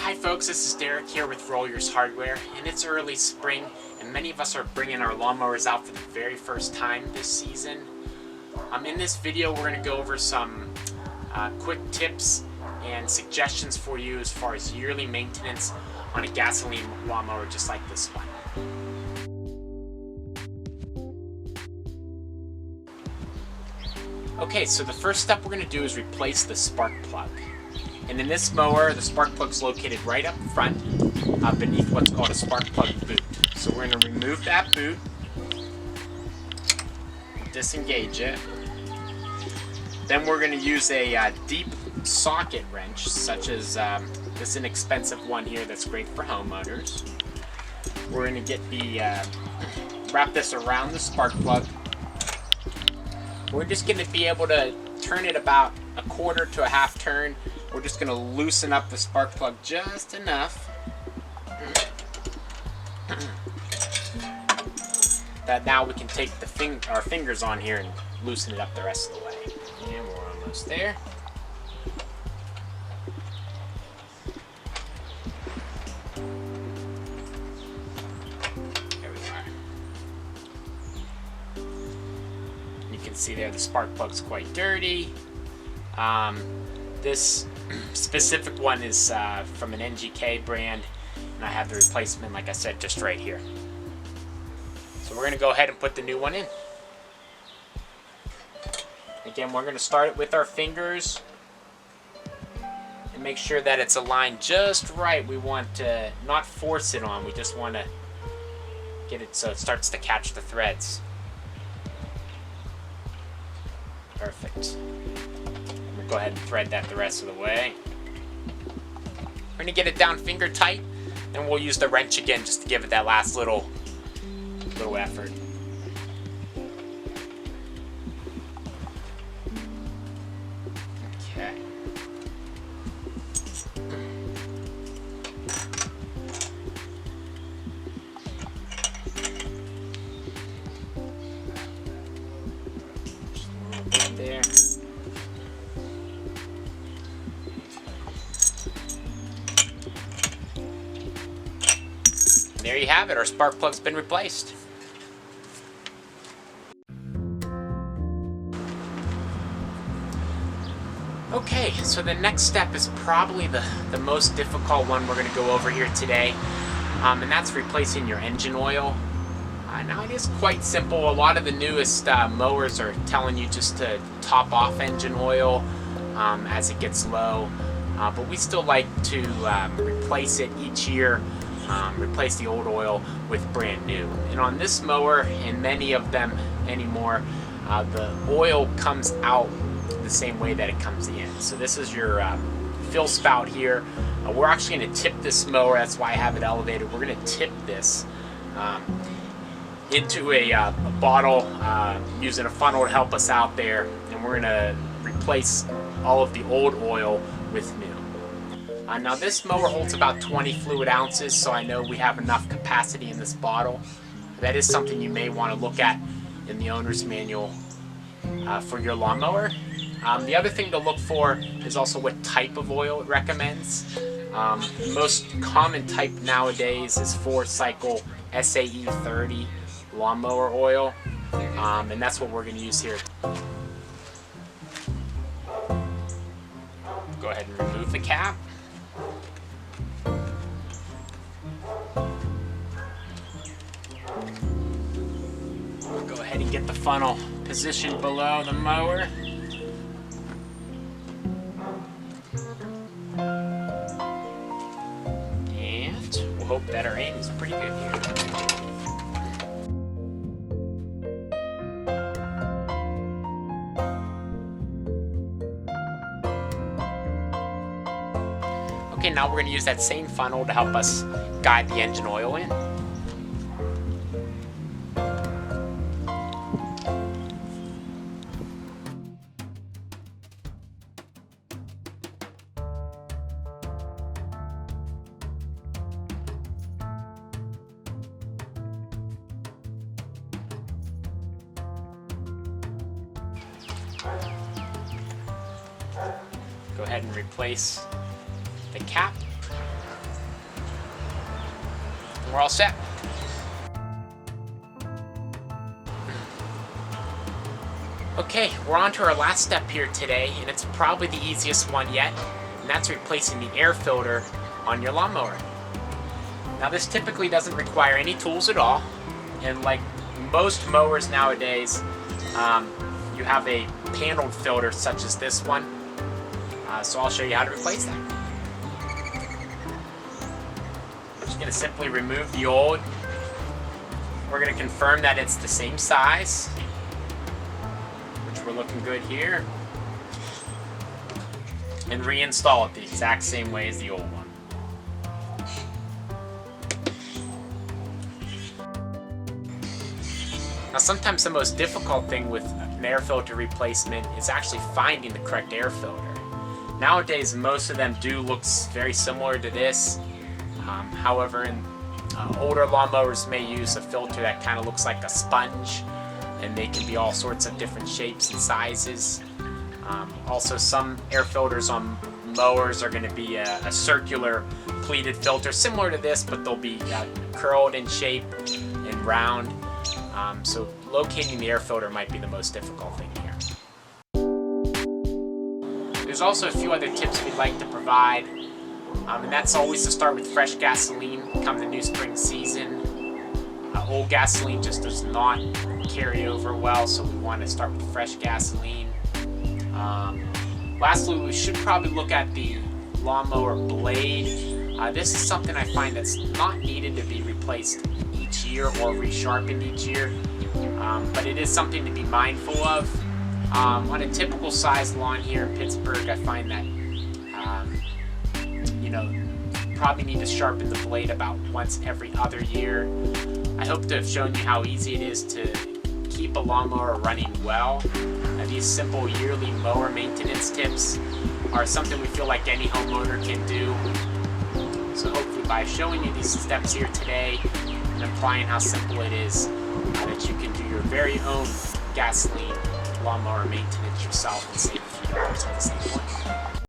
Hi folks, this is Derek here with Rollers Hardware, and it's early spring, and many of us are bringing our lawnmowers out for the very first time this season. In this video, we're going to go over some quick tips and suggestions for you as far as yearly maintenance on a gasoline lawnmower just like this one. Okay, so the first step we're going to do is replace the spark plug. And in this mower, the spark plug is located right up front beneath what's called a spark plug boot. So we're going to remove that boot, disengage it. Then we're going to use a deep socket wrench, such as this inexpensive one here that's great for homeowners. We're going to get wrap this around the spark plug. We're just going to be able to turn it about a quarter to a half turn. We're just going to loosen up the spark plug just enough that now we can take our fingers on here and loosen it up the rest of the way. And we're almost there. There we are. You can see there the spark plug's quite dirty. This specific one is from an NGK brand, and I have the replacement, like I said, just right here. So we're going to go ahead and put the new one in. Again, we're going to start it with our fingers and make sure that it's aligned just right. We want to not force it on, we just want to get it so it starts to catch the threads. Perfect. Go ahead and thread that the rest of the way. We're going to get it down finger tight, then we'll use the wrench again just to give it that last little effort. Okay. Just a little bit there. There you have it, our spark plug's been replaced. Okay, so the next step is probably the most difficult one we're going to go over here today, and that's replacing your engine oil. Now it is quite simple. A lot of the newest mowers are telling you just to top off engine oil as it gets low, but we still like to replace it each year. Replace the old oil with brand new. And on this mower, and many of them anymore, the oil comes out the same way that it comes in. So this is your fill spout here. We're actually going to tip this mower, that's why I have it elevated. We're going to tip this into a bottle using a funnel to help us out there, and we're going to replace all of the old oil with new. Now this mower holds about 20 fluid ounces, so I know we have enough capacity in this bottle. That is something you may want to look at in the owner's manual for your lawnmower. The other thing to look for is also what type of oil it recommends. The most common type nowadays is 4-cycle SAE 30 lawnmower oil, and that's what we're going to use here. Go ahead and remove the cap. Go ahead and get the funnel positioned below the mower. And we'll hope that our aim is pretty good here. Okay, now we're going to use that same funnel to help us guide the engine oil in. Go ahead and replace the cap. we're all set. Okay, we're on to our last step here today, and it's probably the easiest one yet, and that's replacing the air filter on your lawnmower. Now this typically doesn't require any tools at all, and like most mowers nowadays, you have a paneled filter such as this one, so I'll show you how to replace that. I'm just going to simply remove the old. We're going to confirm that it's the same size, which we're looking good here, and reinstall it the exact same way as the old one. Now sometimes the most difficult thing with an air filter replacement is actually finding the correct air filter. Nowadays most of them do look very similar to this. However, older lawnmowers may use a filter that kind of looks like a sponge, and they can be all sorts of different shapes and sizes. Also, some air filters on mowers are going to be a circular pleated filter similar to this, but they'll be curled in shape and round. So locating the air filter might be the most difficult thing here. There's also a few other tips we'd like to provide, and that's always to start with fresh gasoline come the new spring season. Old gasoline just does not carry over well, so we want to start with fresh gasoline. Lastly, we should probably look at the lawnmower blade. This is something I find that's not needed to be replaced each year or resharpened each year, but it is something to be mindful of. On a typical size lawn here in Pittsburgh, I find that probably need to sharpen the blade about once every other year. I hope to have shown you how easy it is to keep a lawnmower running well. These simple yearly mower maintenance tips are something we feel like any homeowner can do. So hopefully by showing you these steps here today and applying how simple it is, that you can do your very own gasoline lawnmower maintenance yourself and save a few dollars at the same point.